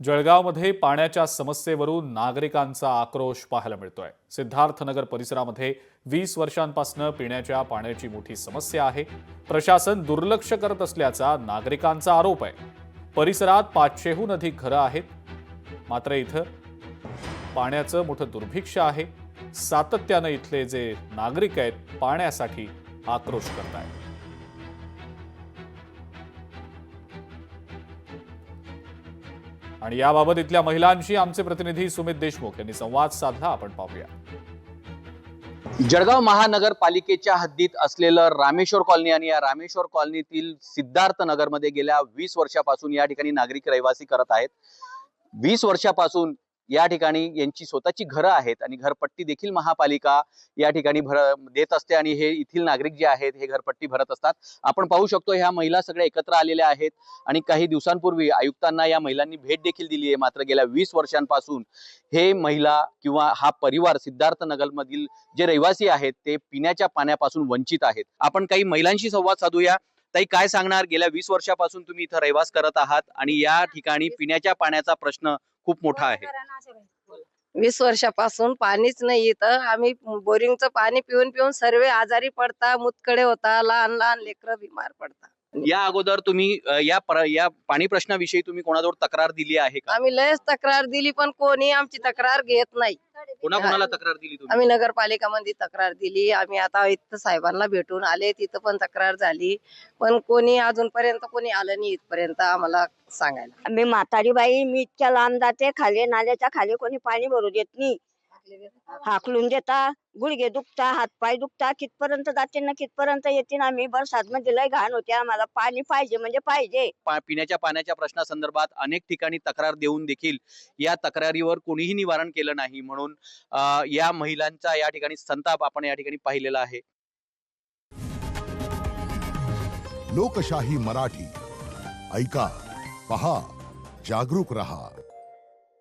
जळगावमध्ये पाण्याच्या समस्येवरून नागरिकांचा आक्रोश पाहायला मिळतोय। सिद्धार्थनगर परिसरामध्ये 20 वर्षांपासून पिण्याच्या पाण्याची मोठी समस्या आहे। प्रशासन दुर्लक्ष करत असल्याचा नागरिकांचा आरोप आहे। परिसरात 500हून अधिक घरं आहेत, मात्र इथं पाण्याचं मोठं दुर्भिक्ष आहे। सातत्यानं इथले जे नागरिक आहेत पाण्यासाठी आक्रोश करतायत। आणि याबाबत इथल्या महिलांशी आमचे प्रतिनिधी सुमित देशमुख यांनी संवाद साधला, आपण पाहूया। जळगाव महानगरपालिकेच्या हद्दीत असलेलं रामेश्वर कॉलनी आणि या रामेश्वर कॉलनीतील सिद्धार्थ नगरमध्ये गेल्या 20 वर्षापासून या ठिकाणी नागरिक रहिवासी करत आहेत। 20 वर्षापासून या ठिकाणी यांची स्वतःची घरं आहेत आणि घरपट्टी देखील महापालिका या ठिकाणी देत असते आणि हे येथील नागरिक जे आहेत हे घरपट्टी भरत असतात। आपण पाहू शकतो ह्या महिला सगळ्या एकत्र आलेल्या आहेत आणि काही दिवसांपूर्वी आयुक्तांना या महिलांनी भेट देखील दिली आहे। मात्र गेल्या 20 वर्षांपासून हे महिला किंवा हा परिवार सिद्धार्थ नगरमधील जे रहिवासी आहेत ते पिण्याच्या पाण्यापासून वंचित आहेत। आपण काही महिलांशी संवाद साधूया। ताई, काय सांगणार, गेल्या 20 वर्षापासून तुम्ही इथं रहिवास करत आहात आणि या ठिकाणी पिण्याच्या पाण्याचा प्रश्न खूप मोठा आहे। 20 वर्षापासून पाणीच नाही इथं। आम्ही बोरिंगचं पाणी पिऊन पिऊन सर्व आजारी पडता, मुतकडे होता, लहान लहान लेकरं बिमार पडता। या अगोदर तुम्ही या पाणी प्रश्नाविषयी तुम्ही कोणाजवळ तक्रार दिली आहे का? आम्ही लयच तक्रार दिली पण कोणी आमची तक्रार घेत नाही। कोणाला तक्रार दिली तुम्ही? आम्ही नगरपालिकामध्ये तक्रार दिली। आम्ही आता इथं साहेबांना भेटून आले, तिथं पण तक्रार झाली, पण कोणी अजूनपर्यंत कोणी आलं नाही इथपर्यंत आम्हाला सांगायला। मी म्हातारी बाई, मी इतक्या लांब जाते, खाली नाल्याच्या खाली कोणी पाणी भरू देत नाही, हाकलून देता, गुडघे दुखता, हातपाय दुखता, कितपर्यंत जाते ना कितपर्यंत येते ना। आम्ही बरसात मध्ये लय घाण होते, आम्हाला पाणी पाहिजे म्हणजे पाहिजे। पिण्याच्या पाण्याच्या प्रश्नासंदर्भात अनेक ठिकाणी तक्रार देऊन देखील या तक्रारीवर कोणीही निवारण केलं नाही, म्हणून या महिलांचा या ठिकाणी संताप आपण या ठिकाणी पाहिलेला आहे। लोकशाही मराठी ऐका, पहा, जागरूक रहा।